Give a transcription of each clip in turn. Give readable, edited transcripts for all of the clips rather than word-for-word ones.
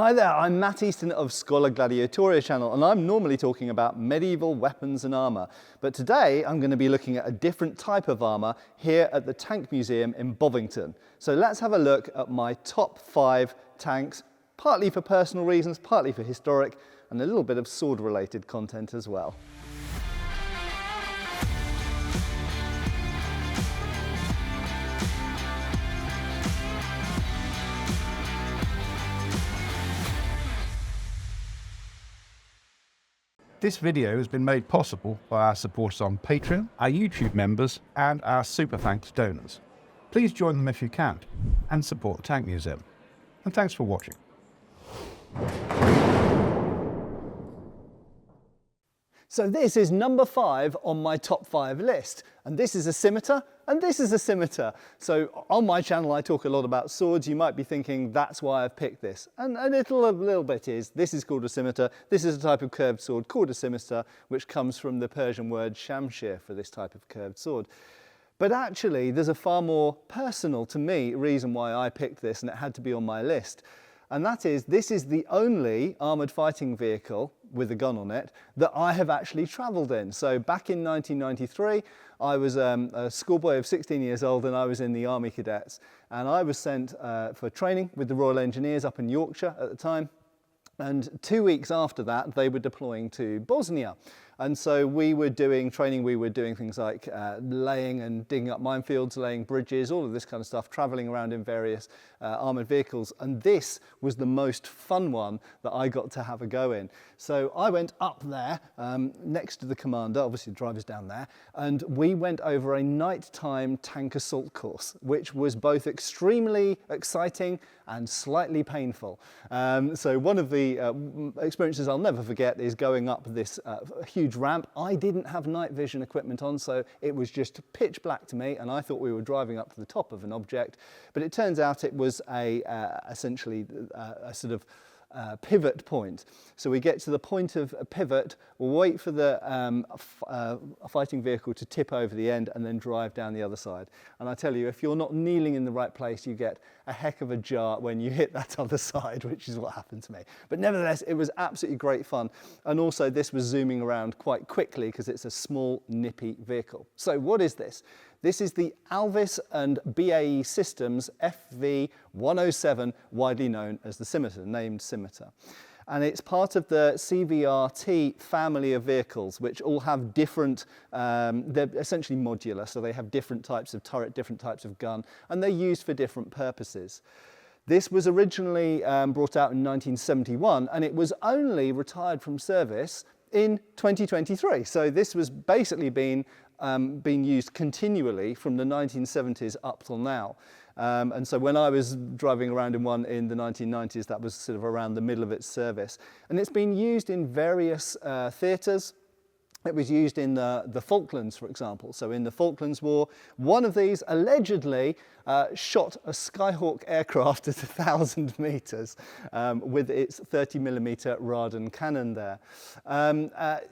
Hi there, I'm Matt Easton of Schola Gladiatoria channel, and I'm normally talking about medieval weapons and armour. But today I'm going to be looking at a different type of armour here at the Tank Museum in Bovington. So let's have a look at my top 5 tanks, partly for personal reasons, partly for historic, and a little bit of sword related content as well. This video has been made possible by our supporters on Patreon, our YouTube members, and our Super Thanks donors. Please join them if you can, and support the Tank Museum. And thanks for watching. So this is number 5 on my top 5 list, and this is a scimitar, and this is a scimitar. So on my channel I talk a lot about swords. You might be thinking that's why I've picked this, and a little bit is. This is called a scimitar. This is a type of curved sword called a scimitar, which comes from the Persian word shamshir for this type of curved sword. But actually there's a far more personal to me reason why I picked this, and it had to be on my list. And that is, this is the only armoured fighting vehicle with a gun on it that I have actually travelled in. So back in 1993, I was a schoolboy of 16 years old, and I was in the Army Cadets. And I was sent for training with the Royal Engineers up in Yorkshire at the time. And 2 weeks after that, they were deploying to Bosnia. And so we were doing training, we were doing things like laying and digging up minefields, laying bridges, all of this kind of stuff, travelling around in various armoured vehicles. And this was the most fun one that I got to have a go in. So I went up there next to the commander, obviously the driver's down there, and we went over a nighttime tank assault course, which was both extremely exciting and slightly painful. So one of the experiences I'll never forget is going up this huge ramp. I didn't have night vision equipment on, so it was just pitch black to me, and I thought we were driving up to the top of an object, but it turns out it was essentially a sort of pivot point. So we get to the point of a pivot, we'll wait for the fighting vehicle to tip over the end and then drive down the other side. And I tell you, if you're not kneeling in the right place, you get a heck of a jar when you hit that other side, which is what happened to me. But nevertheless, it was absolutely great fun. And also this was zooming around quite quickly because it's a small, nippy vehicle. So what is this? This is the Alvis and BAE Systems FV107, widely known as the scimitar, named scimitar. And it's part of the CVRT family of vehicles, which all have different, they're essentially modular, so they have different types of turret, different types of gun, and they're used for different purposes. This was originally brought out in 1971, and it was only retired from service in 2023. So this was basically being used continually from the 1970s up till now. And so when I was driving around in one in the 1990s, that was sort of around the middle of its service. And it's been used in various theatres. It was used in the Falklands, for example. So in the Falklands War, one of these allegedly shot a Skyhawk aircraft at 1,000 meters with its 30mm Radan cannon there.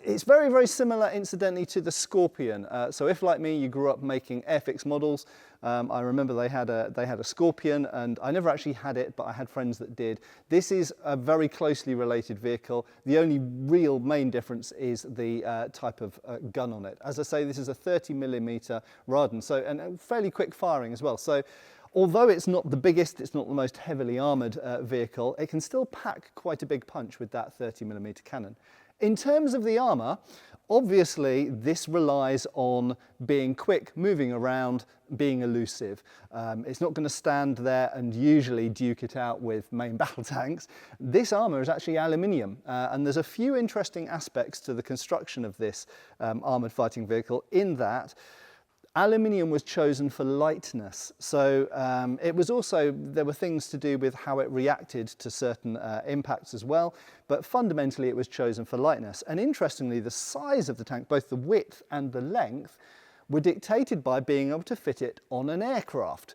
It's very, very similar, incidentally, to the Scorpion. So if, like me, you grew up making Airfix models, I remember they had a Scorpion, and I never actually had it, but I had friends that did. This is a very closely related vehicle. The only real main difference is the type of gun on it. As I say, this is a 30mm Radan, so and fairly quick firing as well. So although it's not the biggest, it's not the most heavily armoured vehicle, it can still pack quite a big punch with that 30mm cannon. In terms of the armour, obviously this relies on being quick, moving around, being elusive. It's not going to stand there and usually duke it out with main battle tanks. This armour is actually aluminium, and there's a few interesting aspects to the construction of this armoured fighting vehicle, in that aluminium was chosen for lightness. So it was also, there were things to do with how it reacted to certain impacts as well, but fundamentally it was chosen for lightness. And interestingly, the size of the tank, both the width and the length, were dictated by being able to fit it on an aircraft.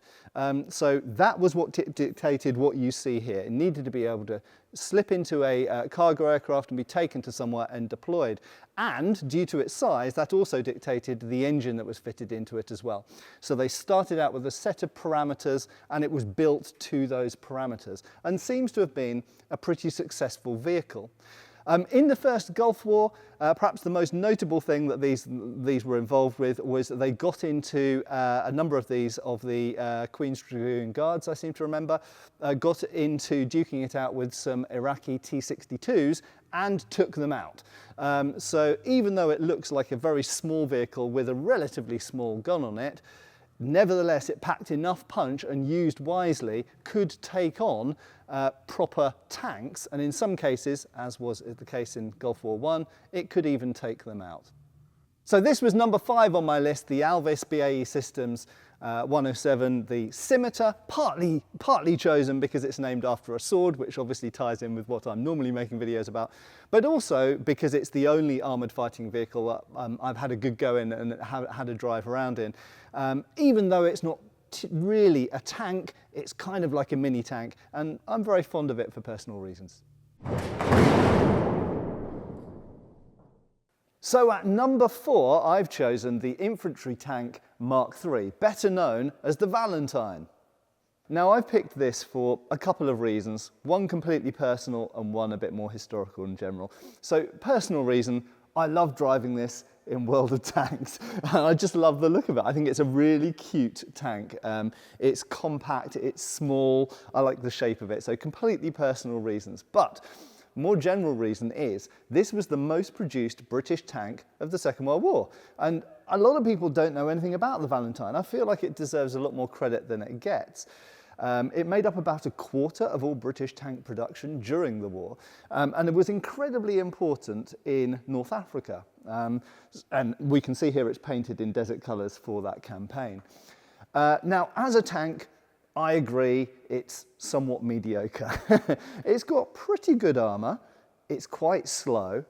So that was what dictated what you see here. It needed to be able to slip into a cargo aircraft and be taken to somewhere and deployed. And due to its size, that also dictated the engine that was fitted into it as well. So they started out with a set of parameters, and it was built to those parameters, and seems to have been a pretty successful vehicle. In the first Gulf War, perhaps the most notable thing that these were involved with was that they got into a number of these of the Queen's Dragoon Guards, I seem to remember, got into duking it out with some Iraqi T-62s and took them out. So even though it looks like a very small vehicle with a relatively small gun on it, nevertheless, it packed enough punch and used wisely could take on proper tanks, and in some cases, as was the case in Gulf War I, it could even take them out. So this was number 5 on my list, the Alvis BAE Systems 107, the Scimitar, partly chosen because it's named after a sword, which obviously ties in with what I'm normally making videos about, but also because it's the only armoured fighting vehicle that I've had a good go in and had a drive around in. Even though it's not really a tank, it's kind of like a mini tank, and I'm very fond of it for personal reasons. So at number 4, I've chosen the infantry tank Mark III, better known as the Valentine. Now, I've picked this for a couple of reasons, one completely personal and one a bit more historical in general. So, personal reason, I love driving this in World of Tanks. I just love the look of it. I think it's a really cute tank. It's compact, it's small, I like the shape of it, so completely personal reasons. But more general reason is this was the most produced British tank of the Second World War. And a lot of people don't know anything about the Valentine. I feel like it deserves a lot more credit than it gets. It made up about a quarter of all British tank production during the war, and it was incredibly important in North Africa. And we can see here it's painted in desert colours for that campaign. Now, as a tank, I agree, it's somewhat mediocre. It's got pretty good armour, it's quite slow,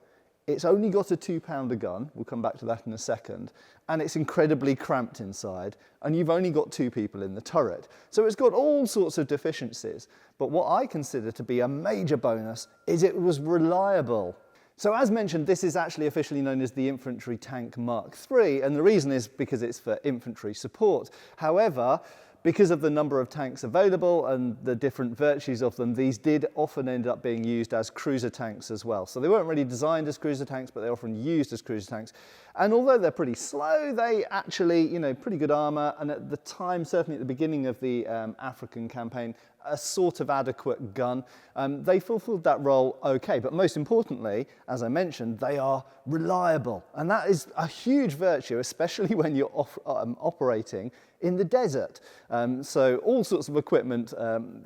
it's only got a 2-pounder gun, we'll come back to that in a second, and it's incredibly cramped inside, and you've only got 2 people in the turret. So it's got all sorts of deficiencies, but what I consider to be a major bonus is it was reliable. So as mentioned, this is actually officially known as the Infantry Tank Mark III, and the reason is because it's for infantry support. However, because of the number of tanks available and the different virtues of them, these did often end up being used as cruiser tanks as well. So they weren't really designed as cruiser tanks, but they're often used as cruiser tanks. And although they're pretty slow, they actually, pretty good armour, and at the time, certainly at the beginning of the African campaign, a sort of adequate gun. They fulfilled that role okay, but most importantly, as I mentioned, they are reliable. And that is a huge virtue, especially when you're operating in the desert. So all sorts of equipment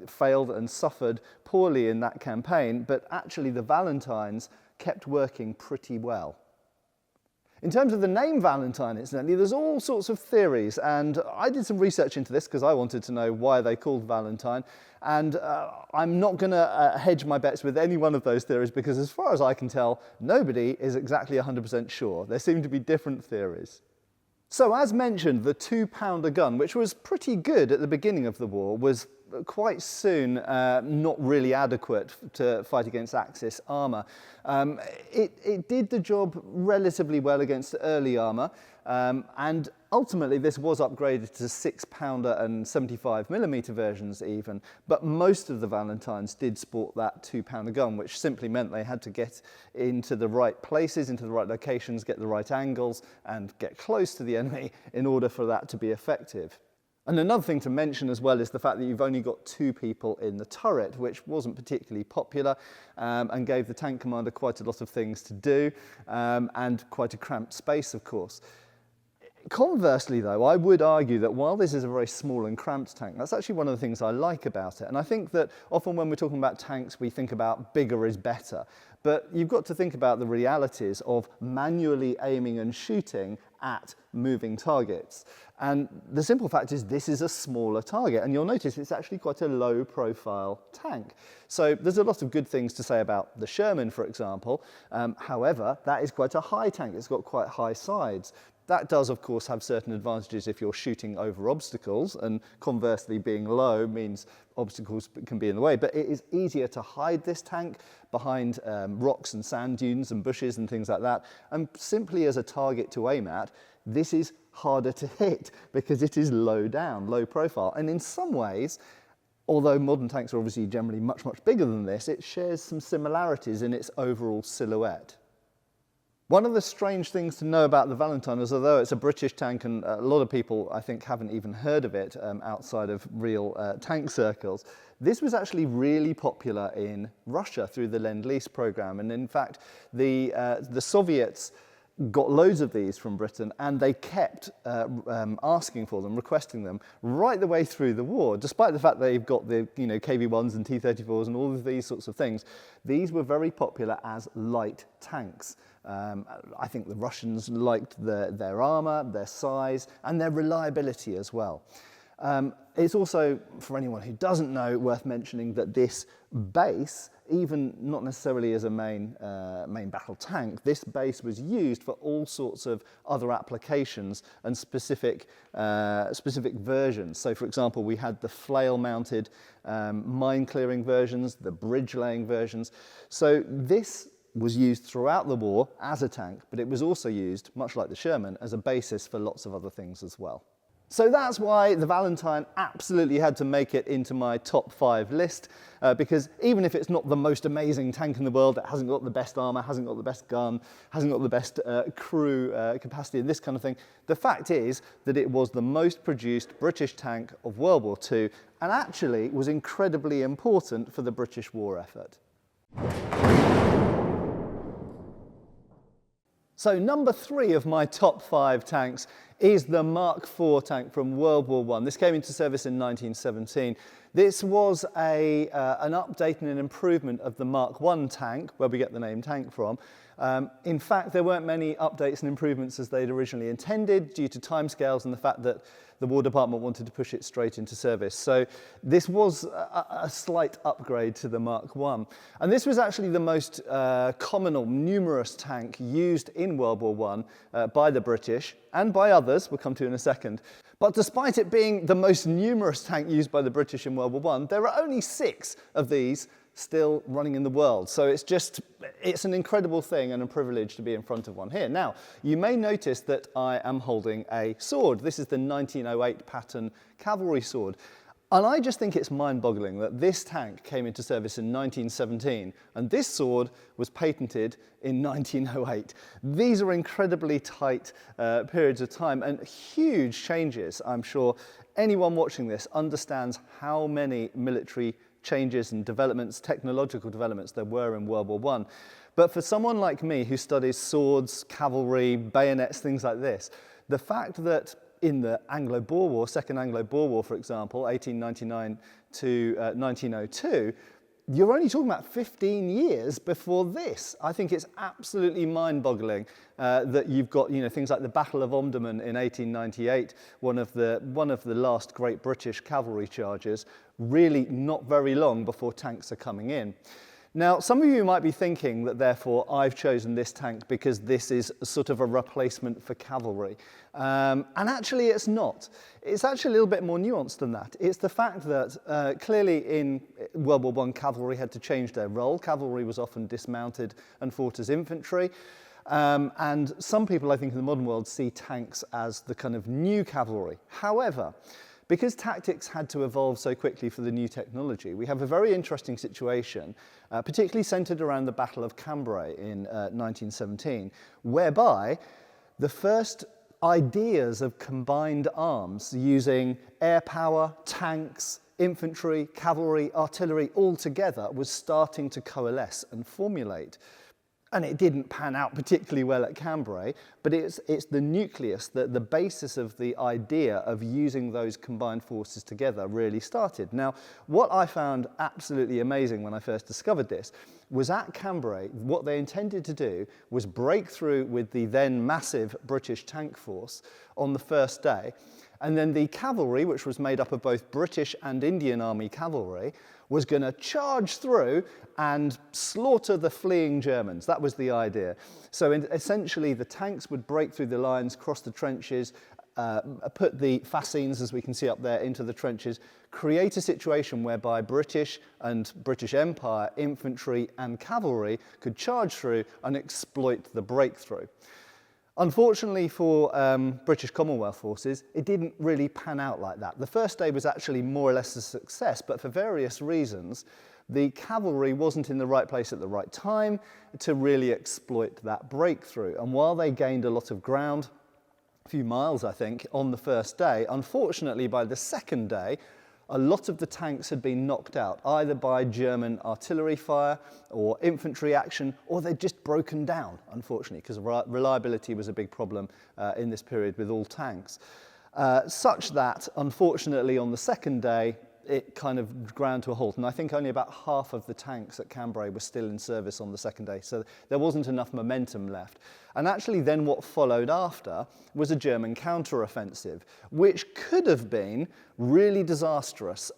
failed and suffered poorly in that campaign, but actually the Valentines kept working pretty well. In terms of the name Valentine, incidentally, there's all sorts of theories, and I did some research into this because I wanted to know why they called Valentine, and I'm not going to hedge my bets with any one of those theories because as far as I can tell, nobody is exactly 100% sure. There seem to be different theories. So as mentioned, the 2-pounder gun, which was pretty good at the beginning of the war, was quite soon not really adequate to fight against Axis armour. It did the job relatively well against early armour, and ultimately this was upgraded to 6-pounder and 75mm versions even, but most of the Valentines did sport that 2-pounder gun, which simply meant they had to get into the right places, into the right locations, get the right angles, and get close to the enemy in order for that to be effective. And another thing to mention as well is the fact that you've only got 2 people in the turret, which wasn't particularly popular and gave the tank commander quite a lot of things to do and quite a cramped space, of course. Conversely, though, I would argue that while this is a very small and cramped tank, that's actually one of the things I like about it. And I think that often when we're talking about tanks, we think about bigger is better. But you've got to think about the realities of manually aiming and shooting at moving targets. And the simple fact is this is a smaller target, and you'll notice it's actually quite a low profile tank. So there's a lot of good things to say about the Sherman, for example. However, that is quite a high tank. It's got quite high sides. That does, of course, have certain advantages if you're shooting over obstacles, and conversely, being low means obstacles can be in the way. But it is easier to hide this tank behind rocks and sand dunes and bushes and things like that. And simply as a target to aim at, this is harder to hit because it is low down, low profile. And in some ways, although modern tanks are obviously generally much, much bigger than this, it shares some similarities in its overall silhouette. One of the strange things to know about the Valentine is, although it's a British tank, and a lot of people, I think, haven't even heard of it outside of real tank circles, this was actually really popular in Russia through the Lend-Lease program. And in fact, the Soviets got loads of these from Britain, and they kept asking for them, requesting them, right the way through the war. Despite the fact they've got the KV-1s and T-34s and all of these sorts of things, these were very popular as light tanks. I think the Russians liked their armour, their size, and their reliability as well. It's also, for anyone who doesn't know, worth mentioning that this base, even not necessarily as a main battle tank, this base was used for all sorts of other applications and specific versions. So, for example, we had the flail-mounted mine-clearing versions, the bridge-laying versions. So this was used throughout the war as a tank, but it was also used, much like the Sherman, as a basis for lots of other things as well. So that's why the Valentine absolutely had to make it into my top 5 list, because even if it's not the most amazing tank in the world, it hasn't got the best armour, hasn't got the best gun, hasn't got the best crew capacity and this kind of thing, the fact is that it was the most produced British tank of World War II, and actually was incredibly important for the British war effort. So number 3 of my top 5 tanks is the Mark IV tank from World War I. This came into service in 1917. This was an update and an improvement of the Mark I tank, where we get the name tank from. In fact, there weren't many updates and improvements as they'd originally intended due to timescales and the fact that the War Department wanted to push it straight into service. So this was a slight upgrade to the Mark I. And this was actually the most common or numerous tank used in World War I by the British and by others, we'll come to in a second. But despite it being the most numerous tank used by the British in World War I, there are only 6 of these still running in the world. So it's an incredible thing and a privilege to be in front of one here. Now, you may notice that I am holding a sword. This is the 1908 pattern cavalry sword. And I just think it's mind-boggling that this tank came into service in 1917 and this sword was patented in 1908. These are incredibly tight periods of time and huge changes. I'm sure anyone watching this understands how many military changes and developments, technological developments there were in World War I. But for someone like me who studies swords, cavalry, bayonets, things like this, the fact that in the Anglo-Boer War, Second Anglo-Boer War, for example, 1899 to 1902, you're only talking about 15 years before this. I think it's absolutely mind-boggling that you've got things like the Battle of Omdurman in 1898, one of the last great British cavalry charges, really not very long before tanks are coming in. Now, some of you might be thinking that therefore I've chosen this tank because this is sort of a replacement for cavalry. And actually it's not. It's actually a little bit more nuanced than that. It's the fact that clearly in World War I, cavalry had to change their role. Cavalry was often dismounted and fought as infantry. And some people, I think, in the modern world see tanks as the kind of new cavalry. However, because tactics had to evolve so quickly for the new technology, we have a very interesting situation, particularly centred around the Battle of Cambrai in 1917, whereby the first ideas of combined arms using air power, tanks, infantry, cavalry, artillery all together was starting to coalesce and formulate. And it didn't pan out particularly well at Cambrai, but it's the nucleus, the basis of the idea of using those combined forces together really started. Now, what I found absolutely amazing when I first discovered this was at Cambrai, what they intended to do was break through with the then massive British tank force on the first day And then the cavalry, which was made up of both British and Indian Army cavalry, was going to charge through and slaughter the fleeing Germans. That was the idea. So essentially the tanks would break through the lines, cross the trenches, put the fascines, as we can see up there, into the trenches, create a situation whereby British and British Empire infantry and cavalry could charge through and exploit the breakthrough. Unfortunately for British Commonwealth forces, it didn't really pan out like that. The first day was actually more or less a success, but for various reasons, the cavalry wasn't in the right place at the right time to really exploit that breakthrough. And while they gained a lot of ground, a few miles, I think, on the first day, unfortunately, by the second day, a lot of the tanks had been knocked out, either by German artillery fire or infantry action, or they'd just broken down, unfortunately, because reliability was a big problem in this period with all tanks. Such that, unfortunately, on the second day, it kind of ground to a halt. And I think only about half of the tanks at Cambrai were still in service on the second day. So there wasn't enough momentum left. And actually then what followed after was a German counter-offensive, which could have been really disastrous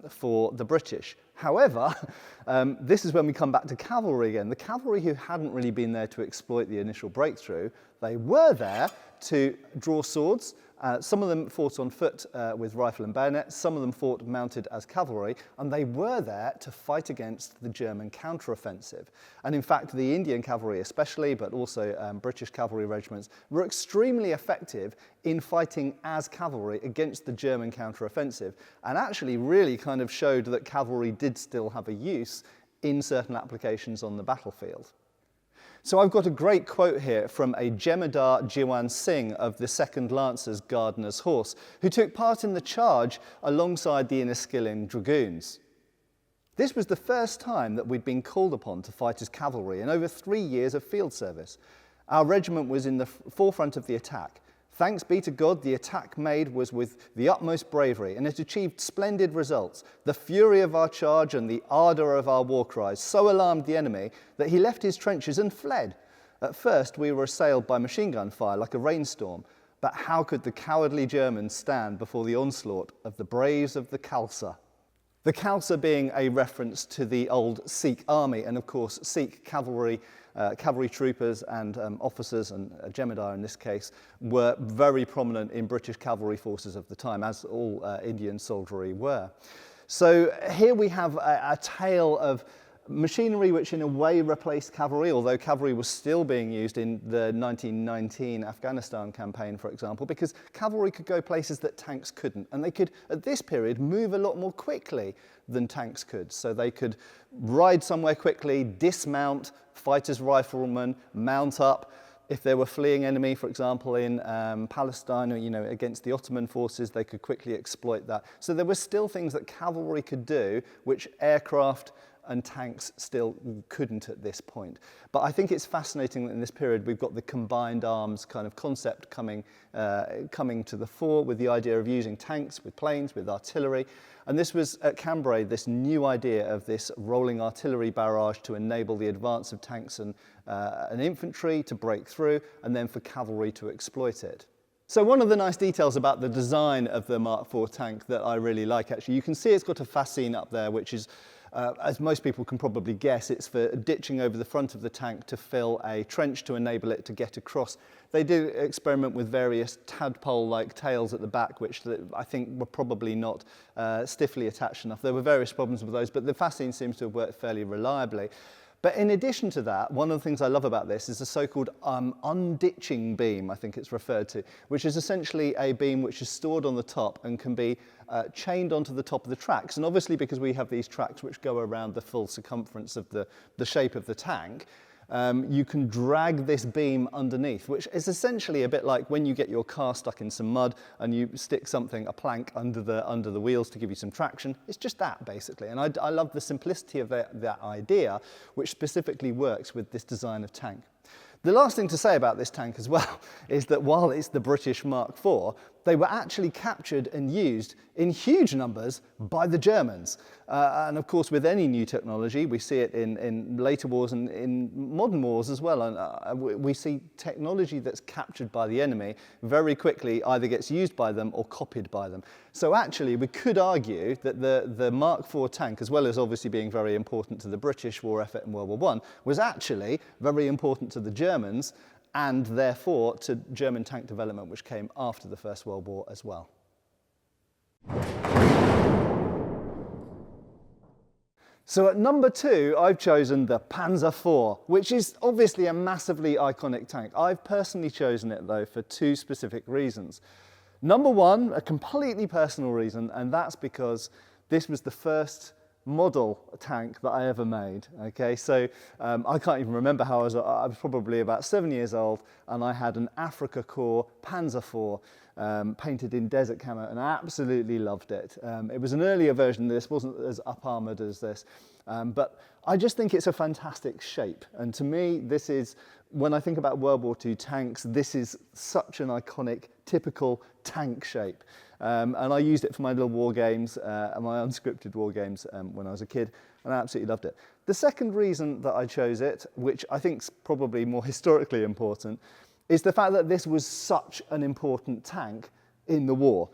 for the British. However, this is when we come back to cavalry again. The cavalry who hadn't really been there to exploit the initial breakthrough, they were there to draw swords. Some of them fought on foot with rifle and bayonet, some of them fought mounted as cavalry, and they were there to fight against the German counteroffensive. And in fact, the Indian cavalry especially, but also British cavalry regiments, were extremely effective in fighting as cavalry against the German counteroffensive, and actually really kind of showed that cavalry did still have a use in certain applications on the battlefield. So I've got a great quote here from a Jemidar Jiwan Singh of the 2nd Lancers Gardener's Horse, who took part in the charge alongside the Inniskilling Dragoons. This was the first time that we'd been called upon to fight as cavalry in over 3 years of field service. Our regiment was in the forefront of the attack. Thanks be to God, the attack made was with the utmost bravery, and it achieved splendid results. The fury of our charge and the ardour of our war cries so alarmed the enemy that he left his trenches and fled. At first, we were assailed by machine gun fire like a rainstorm, but how could the cowardly Germans stand before the onslaught of the braves of the Khalsa? The Khalsa being a reference to the old Sikh army, and of course Sikh cavalry troopers and officers, and Jemidar in this case, were very prominent in British cavalry forces of the time, as all Indian soldiery were. So here we have a tale of machinery which in a way replaced cavalry, although cavalry was still being used in the 1919 Afghanistan campaign, for example, because cavalry could go places that tanks couldn't, and they could, at this period, move a lot more quickly than tanks could. So they could ride somewhere quickly, dismount, fight as riflemen, mount up. If there were fleeing enemy, for example, in Palestine, or, against the Ottoman forces, they could quickly exploit that. So there were still things that cavalry could do, which aircraft and tanks still couldn't at this point. But I think it's fascinating that in this period we've got the combined arms kind of concept coming to the fore, with the idea of using tanks with planes, with artillery. And this was at Cambrai, this new idea of this rolling artillery barrage to enable the advance of tanks and infantry to break through, and then for cavalry to exploit it. So one of the nice details about the design of the Mark IV tank that I really like, actually, you can see it's got a fascine up there, which is, as most people can probably guess, it's for ditching over the front of the tank to fill a trench to enable it to get across. They do experiment with various tadpole-like tails at the back, which I think were probably not stiffly attached enough. There were various problems with those, but the fascine seems to have worked fairly reliably. But in addition to that, one of the things I love about this is the so-called unditching beam, I think it's referred to, which is essentially a beam which is stored on the top and can be chained onto the top of the tracks. And obviously, because we have these tracks which go around the full circumference of the shape of the tank, you can drag this beam underneath, which is essentially a bit like when you get your car stuck in some mud and you stick a plank under the wheels to give you some traction. It's just that, basically. And I love the simplicity of that idea, which specifically works with this design of tank. The last thing to say about this tank as well is that while it's the British Mark IV, they were actually captured and used in huge numbers by the Germans. And of course, with any new technology, we see it in later wars and in modern wars as well. And we see technology that's captured by the enemy very quickly either gets used by them or copied by them. So actually, we could argue that the Mark IV tank, as well as obviously being very important to the British war effort in World War I, was actually very important to the Germans and therefore to German tank development, which came after the First World War as well. So at number 2, I've chosen the Panzer IV, which is obviously a massively iconic tank. I've personally chosen it though for 2 specific reasons. Number 1, a completely personal reason, and that's because this was the first model tank that I ever made. Okay, so I can't even remember how I was probably about 7 years old, and I had an Africa Corps Panzer IV painted in desert camo, and I absolutely loved it. It was an earlier version of this, wasn't as up-armoured as this, but I just think it's a fantastic shape, and to me this is, when I think about World War II tanks, this is such an iconic, typical tank shape. And I used it for my little war games, my unscripted war games when I was a kid, and I absolutely loved it. The second reason that I chose it, which I think is probably more historically important, is the fact that this was such an important tank in the war.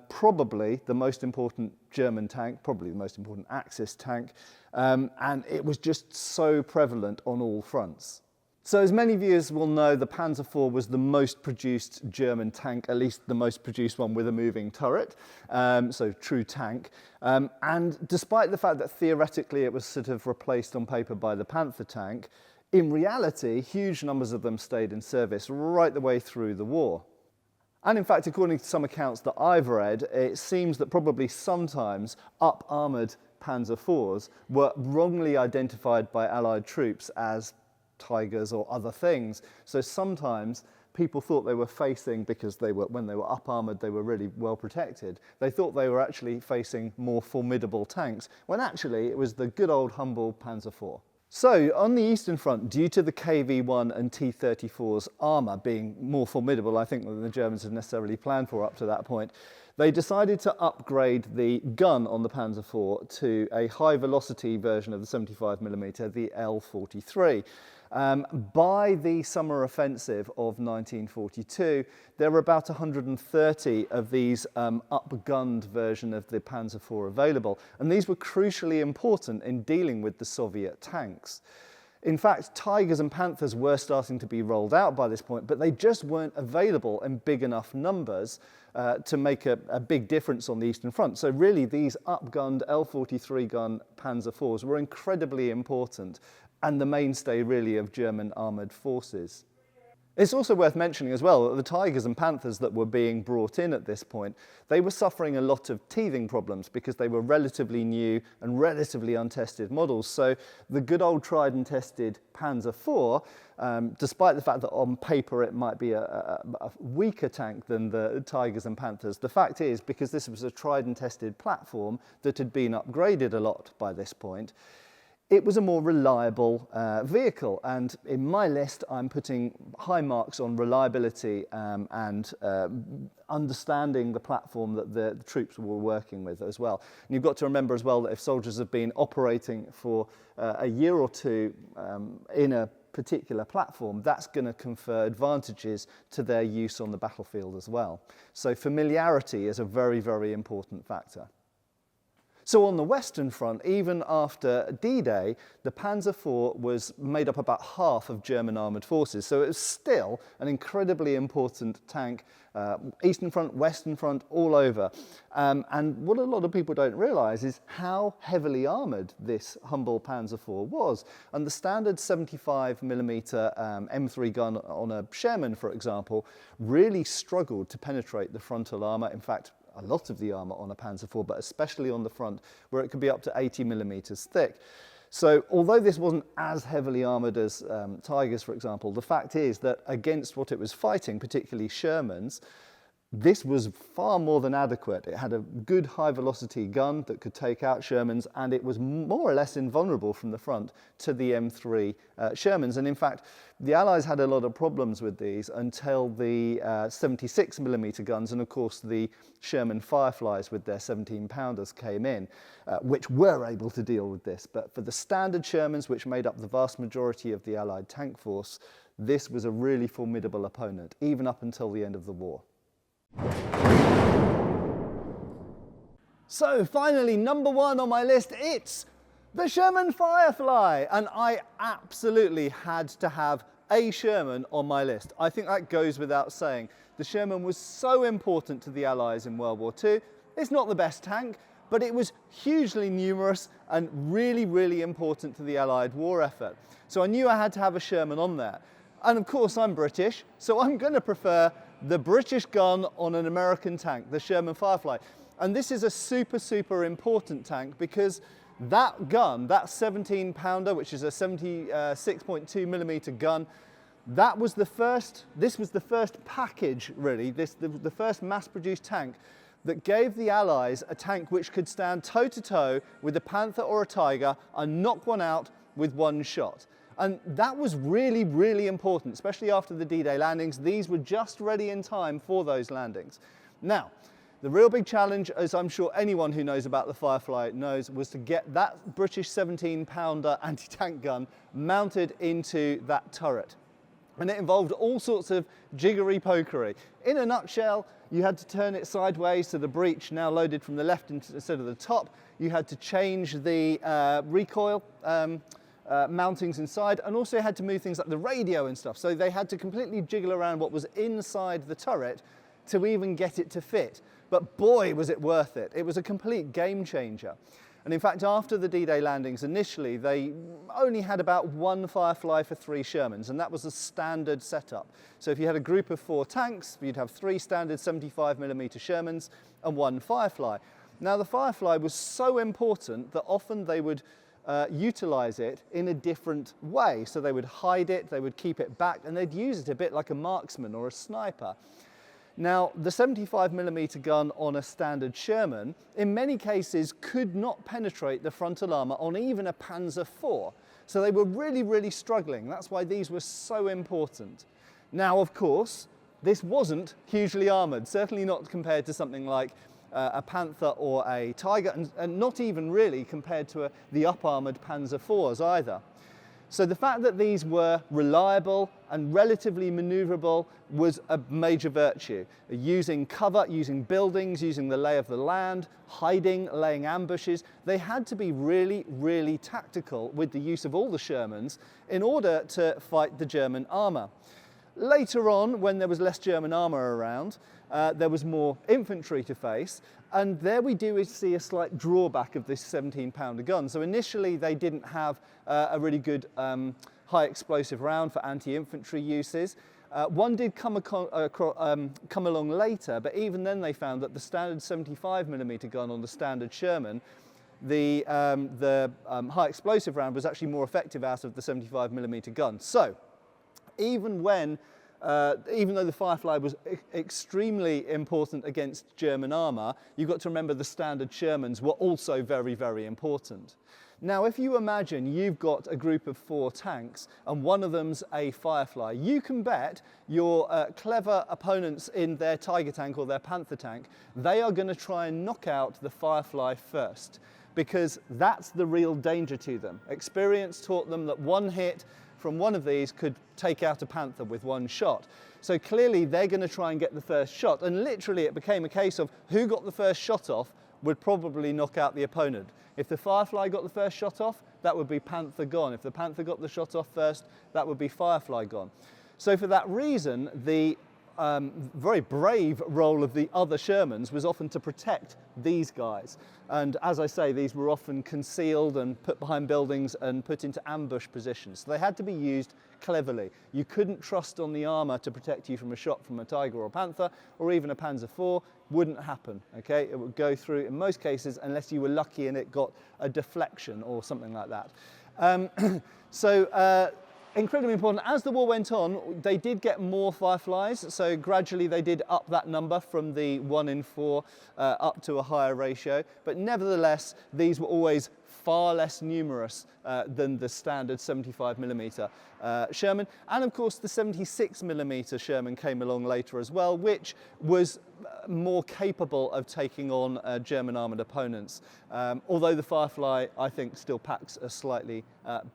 Probably the most important German tank, probably the most important Axis tank, and it was just so prevalent on all fronts. So as many viewers will know, the Panzer IV was the most produced German tank, at least the most produced one with a moving turret, so true tank. And despite the fact that theoretically it was sort of replaced on paper by the Panther tank, in reality, huge numbers of them stayed in service right the way through the war. And in fact, according to some accounts that I've read, it seems that probably sometimes up-armoured Panzer IVs were wrongly identified by Allied troops as Tigers or other things. So sometimes people thought they were facing, because when they were up-armoured, they were really well protected. They thought they were actually facing more formidable tanks, when actually it was the good old humble Panzer IV. So on the Eastern Front, due to the KV-1 and T-34's armour being more formidable, I think, than the Germans had necessarily planned for up to that point, they decided to upgrade the gun on the Panzer IV to a high-velocity version of the 75mm, the L-43. By the summer offensive of 1942, there were about 130 of these up-gunned version of the Panzer IV available, and these were crucially important in dealing with the Soviet tanks. In fact, Tigers and Panthers were starting to be rolled out by this point, but they just weren't available in big enough numbers to make a big difference on the Eastern Front. So really, these up-gunned L-43 gun Panzer IVs were incredibly important, and the mainstay really of German armoured forces. It's also worth mentioning as well that the Tigers and Panthers that were being brought in at this point, they were suffering a lot of teething problems because they were relatively new and relatively untested models. So the good old tried and tested Panzer IV, despite the fact that on paper it might be a weaker tank than the Tigers and Panthers, the fact is, because this was a tried and tested platform that had been upgraded a lot by this point, it was a more reliable vehicle, and in my list I'm putting high marks on reliability and understanding the platform that the troops were working with as well. And you've got to remember as well that if soldiers have been operating for a year or two in a particular platform, that's going to confer advantages to their use on the battlefield as well. So familiarity is a very, very important factor. So on the Western Front, even after D-Day, the Panzer IV was made up about half of German armoured forces. So it was still an incredibly important tank, Eastern Front, Western Front, all over. And what a lot of people don't realise is how heavily armoured this humble Panzer IV was. And the standard 75mm M3 gun on a Sherman, for example, really struggled to penetrate the frontal armour. In fact, a lot of the armour on a Panzer IV, but especially on the front, where it could be up to 80mm thick. So although this wasn't as heavily armoured as Tigers, for example, the fact is that against what it was fighting, particularly Shermans, This was far more than adequate. It had a good high velocity gun that could take out Shermans, and it was more or less invulnerable from the front to the M3 Shermans. And in fact, the Allies had a lot of problems with these until the 76mm guns, and of course the Sherman Fireflies with their 17-pounders came in, which were able to deal with this. But for the standard Shermans, which made up the vast majority of the Allied tank force, this was a really formidable opponent, even up until the end of the war. So finally, number 1 on my list, it's the Sherman Firefly. And I absolutely had to have a Sherman on my list. I think that goes without saying. The Sherman was so important to the Allies in World War II. It's not the best tank, but it was hugely numerous and really, really important to the Allied war effort. So I knew I had to have a Sherman on there. And of course I'm British, so I'm going to prefer the British gun on an American tank, the Sherman Firefly. And this is a super, super important tank because that gun, that 17-pounder, which is a 76.2mm gun, this was the first package, really, the first mass-produced tank that gave the Allies a tank which could stand toe-to-toe with a Panther or a Tiger and knock one out with one shot. And that was really, really important, especially after the D-Day landings. These were just ready in time for those landings. Now, the real big challenge, as I'm sure anyone who knows about the Firefly knows, was to get that British 17-pounder anti-tank gun mounted into that turret. And it involved all sorts of jiggery-pokery. In a nutshell, you had to turn it sideways so the breech now loaded from the left instead of the top. You had to change the recoil mountings inside, and also had to move things like the radio and stuff. So they had to completely jiggle around what was inside the turret to even get it to fit. But boy, was it worth it. It was a complete game changer. And in fact, after the D-Day landings, initially, they only had about one Firefly for 3 Shermans, and that was a standard setup. So if you had a group of 4 tanks, you'd have 3 standard 75mm Shermans and 1 Firefly. Now, the Firefly was so important that often they would utilize it in a different way. So they would hide it, they would keep it back, and they'd use it a bit like a marksman or a sniper. Now, the 75mm gun on a standard Sherman, in many cases, could not penetrate the frontal armor on even a Panzer IV. So they were really, really struggling. That's why these were so important. Now, of course, this wasn't hugely armored, certainly not compared to something like a Panther or a Tiger, and not even really compared to the up-armored Panzer IVs either. So the fact that these were reliable and relatively maneuverable was a major virtue. Using cover, using buildings, using the lay of the land, hiding, laying ambushes, they had to be really, really tactical with the use of all the Shermans in order to fight the German armour. Later on, when there was less German armour around, there was more infantry to face, and there we do see a slight drawback of this 17-pounder gun. So initially they didn't have a really good high explosive round for anti-infantry uses. One did come along later, but even then they found that the standard 75mm gun on the standard Sherman, the high explosive round was actually more effective out of the 75mm gun. So even though the Firefly was extremely important against German armour, you've got to remember the standard Shermans were also very, very important. Now, if you imagine you've got a group of 4 tanks and one of them's a Firefly, you can bet your clever opponents in their Tiger tank or their Panther tank, they are going to try and knock out the Firefly first, because that's the real danger to them. Experience taught them that one hit from one of these could take out a Panther with one shot. So clearly they're going to try and get the first shot, and literally it became a case of who got the first shot off would probably knock out the opponent. If the Firefly got the first shot off, that would be Panther gone. If the Panther got the shot off first, that would be Firefly gone. So for that reason, the very brave role of the other Shermans was often to protect these guys. And as I say, these were often concealed and put behind buildings and put into ambush positions. So they had to be used cleverly. You couldn't trust on the armour to protect you from a shot from a Tiger or a Panther or even a Panzer IV. Wouldn't happen, okay? It would go through in most cases unless you were lucky and it got a deflection or something like that. Incredibly important. As the war went on, they did get more fireflies, so gradually they did up that number from the 1 in 4 up to a higher ratio, but nevertheless these were always far less numerous than the standard 75mm Sherman, and of course the 76mm Sherman came along later as well, which was more capable of taking on German armoured opponents, although the Firefly I think still packs a slightly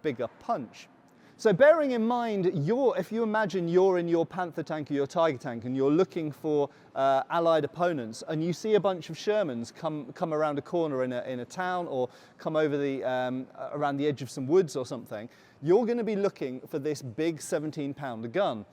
bigger punch. So bearing in mind, if you imagine you're in your Panther tank or your Tiger tank and you're looking for Allied opponents and you see a bunch of Shermans come around a corner in a town or come over around the edge of some woods or something, you're going to be looking for this big 17-pounder gun.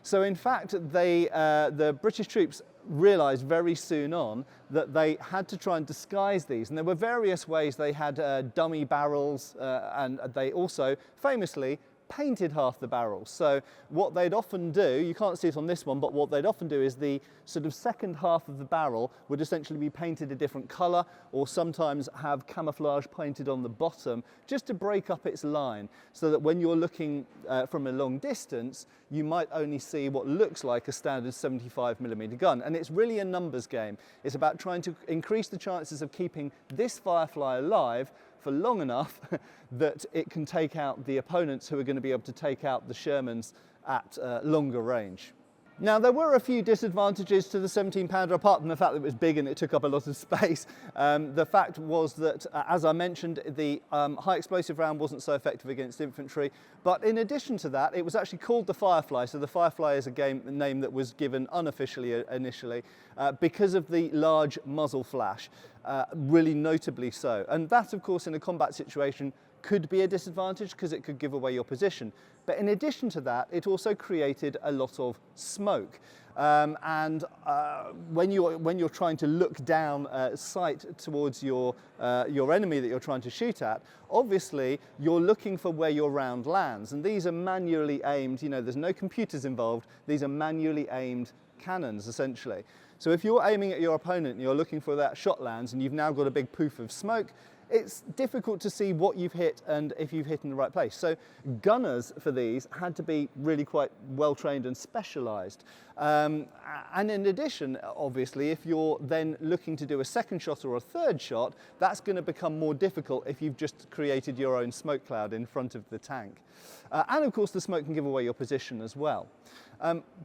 So in fact, the British troops realised very soon on that they had to try and disguise these, and there were various ways. They had dummy barrels, and they also famously painted half the barrels. So what they'd often do, you can't see it on this one, but what they'd often do is the sort of second half of the barrel would essentially be painted a different colour, or sometimes have camouflage painted on the bottom just to break up its line, so that when you're looking from a long distance you might only see what looks like a standard 75mm gun. And it's really a numbers game. It's about trying to increase the chances of keeping this Firefly alive for long enough that it can take out the opponents who are going to be able to take out the Shermans at longer range. Now, there were a few disadvantages to the 17-pounder, apart from the fact that it was big and it took up a lot of space. The fact was that, as I mentioned, the high explosive round wasn't so effective against infantry. But in addition to that, it was actually called the Firefly. So the Firefly is a name that was given unofficially initially because of the large muzzle flash, really notably so. And that, of course, in a combat situation could be a disadvantage because it could give away your position. But in addition to that, it also created a lot of smoke. When you're trying to look down sight towards your enemy that you're trying to shoot at, obviously you're looking for where your round lands. And these are manually aimed, you know, there's no computers involved. These are manually aimed cannons, essentially. So if you're aiming at your opponent and you're looking for that shot lands and you've now got a big poof of smoke, it's difficult to see what you've hit and if you've hit in the right place. So gunners for these had to be really quite well trained and specialised. And in addition, obviously, if you're then looking to do a second shot or a third shot, that's going to become more difficult if you've just created your own smoke cloud in front of the tank. And of course, the smoke can give away your position as well.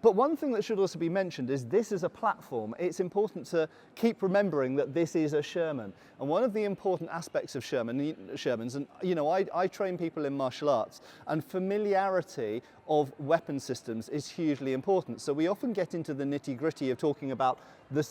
But one thing that should also be mentioned is this is a platform. It's important to keep remembering that this is a Sherman. And one of the important aspects of Shermans, and you know, I train people in martial arts, and familiarity of weapon systems is hugely important. So we often get into the nitty-gritty of talking about the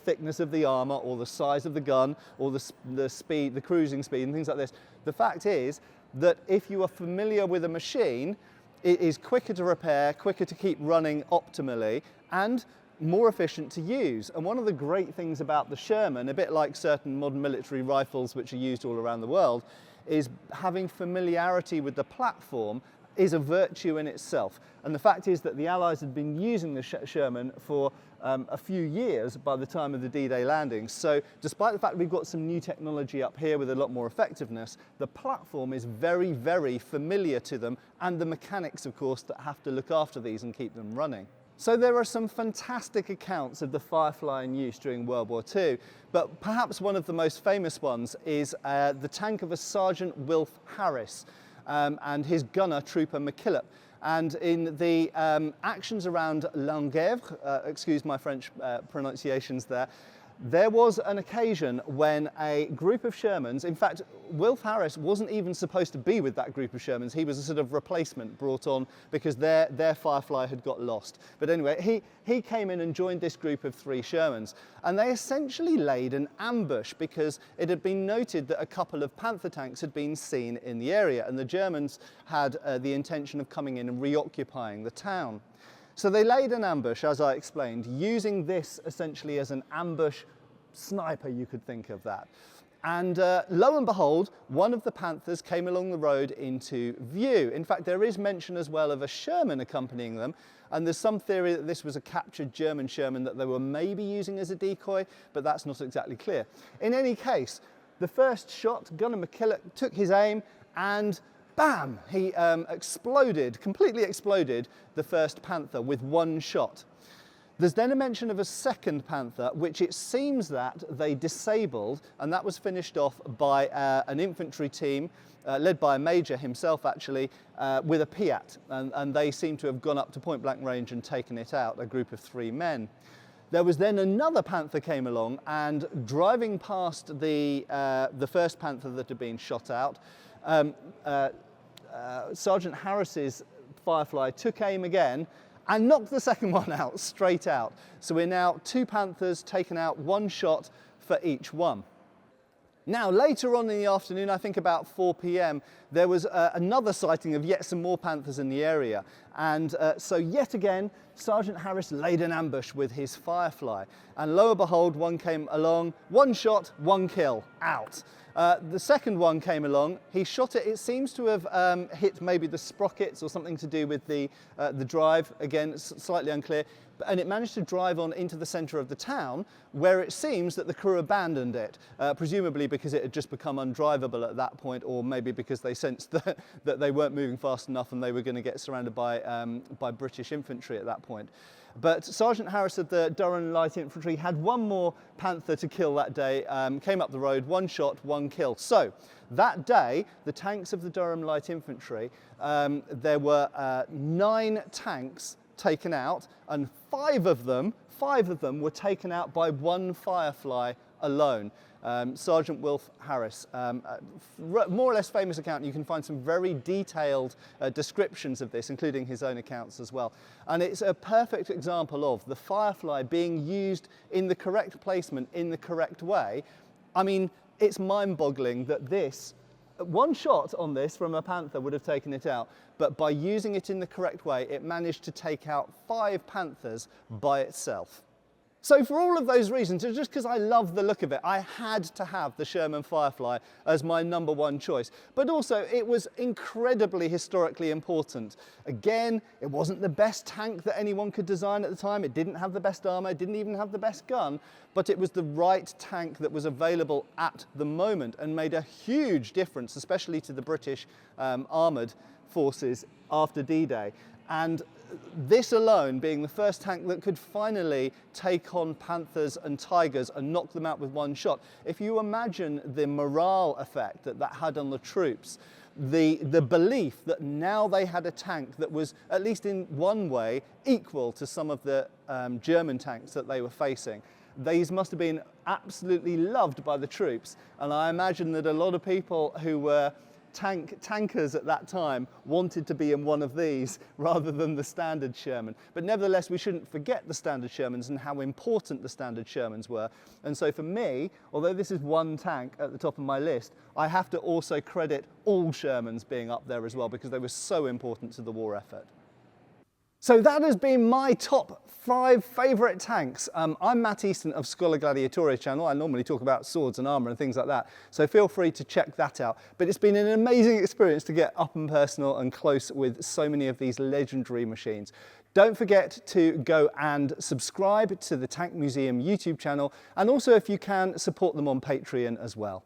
thickness of the armor or the size of the gun or the speed, the cruising speed and things like this. The fact is that if you are familiar with a machine, it is quicker to repair, quicker to keep running optimally, and more efficient to use. And one of the great things about the Sherman, a bit like certain modern military rifles which are used all around the world, is having familiarity with the platform is a virtue in itself. And the fact is that the Allies had been using the Sherman for a few years by the time of the D-Day landings. So despite the fact we've got some new technology up here with a lot more effectiveness, the platform is very, very familiar to them, and the mechanics, of course, that have to look after these and keep them running. So there are some fantastic accounts of the Firefly in use during World War II, but perhaps one of the most famous ones is the tank of a Sergeant Wilf Harris and his gunner, Trooper McKillop. And in the actions around Langèvre, excuse my French pronunciations there was an occasion when a group of Shermans, in fact, Wilf Harris wasn't even supposed to be with that group of Shermans. He was a sort of replacement brought on because their Firefly had got lost. But anyway, he came in and joined this group of 3 Shermans. And they essentially laid an ambush because it had been noted that a couple of Panther tanks had been seen in the area, and the Germans had the intention of coming in and reoccupying the town. So they laid an ambush, as I explained, using this essentially as an ambush sniper, you could think of that. And lo and behold, one of the Panthers came along the road into view. In fact, there is mention as well of a Sherman accompanying them, and there's some theory that this was a captured German Sherman that they were maybe using as a decoy, but that's not exactly clear. In any case, the first shot, Gunner McKillop took his aim and bam, he completely exploded the first Panther with one shot. There's then a mention of a second Panther, which it seems that they disabled, and that was finished off by an infantry team, led by a major himself actually, with a Piat, and they seem to have gone up to point blank range and taken it out, a group of 3 men. There was then another Panther came along, and driving past the first Panther that had been shot out, Sergeant Harris's Firefly took aim again and knocked the second one out, straight out. So we're now 2 Panthers taken out, 1 shot for each one. Now, later on in the afternoon, I think about 4 p.m, there was another sighting of yet some more Panthers in the area. And so yet again, Sergeant Harris laid an ambush with his Firefly. And lo and behold, one came along, 1 shot, 1 kill, out. The second one came along, he shot it, it seems to have hit maybe the sprockets or something to do with the drive, again, slightly unclear, and it managed to drive on into the centre of the town, where it seems that the crew abandoned it, presumably because it had just become undrivable at that point, or maybe because they sensed that they weren't moving fast enough and they were going to get surrounded by British infantry at that point. But Sergeant Harris of the Durham Light Infantry had 1 more Panther to kill that day, came up the road, 1 shot, 1 kill. So that day, the tanks of the Durham Light Infantry, there were 9 tanks taken out, and 5 of them were taken out by 1 Firefly alone. Sergeant Wilf Harris, more or less famous account. You can find some very detailed descriptions of this, including his own accounts as well. And it's a perfect example of the Firefly being used in the correct placement, in the correct way. I mean, it's mind-boggling that this, 1 shot on this from a Panther would have taken it out, but by using it in the correct way, it managed to take out 5 Panthers by itself. So for all of those reasons, just because I love the look of it, I had to have the Sherman Firefly as my #1 choice. But also, it was incredibly historically important. Again, it wasn't the best tank that anyone could design at the time. It didn't have the best armour, it didn't even have the best gun, but it was the right tank that was available at the moment and made a huge difference, especially to the British armoured forces after D-Day. And this alone being the first tank that could finally take on Panthers and Tigers and knock them out with 1 shot. If you imagine the morale effect that that had on the troops, the belief that now they had a tank that was, at least in one way, equal to some of the German tanks that they were facing. These must have been absolutely loved by the troops, and I imagine that a lot of people who were tankers at that time wanted to be in one of these rather than the standard Sherman. But nevertheless, we shouldn't forget the standard Shermans and how important the standard Shermans were. And so for me, although this is 1 tank at the top of my list, I have to also credit all Shermans being up there as well, because they were so important to the war effort. So that has been my top 5 favourite tanks. I'm Matt Easton of Schola Gladiatoria channel. I normally talk about swords and armour and things like that, so feel free to check that out. But it's been an amazing experience to get up and personal and close with so many of these legendary machines. Don't forget to go and subscribe to the Tank Museum YouTube channel, and also, if you can, support them on Patreon as well.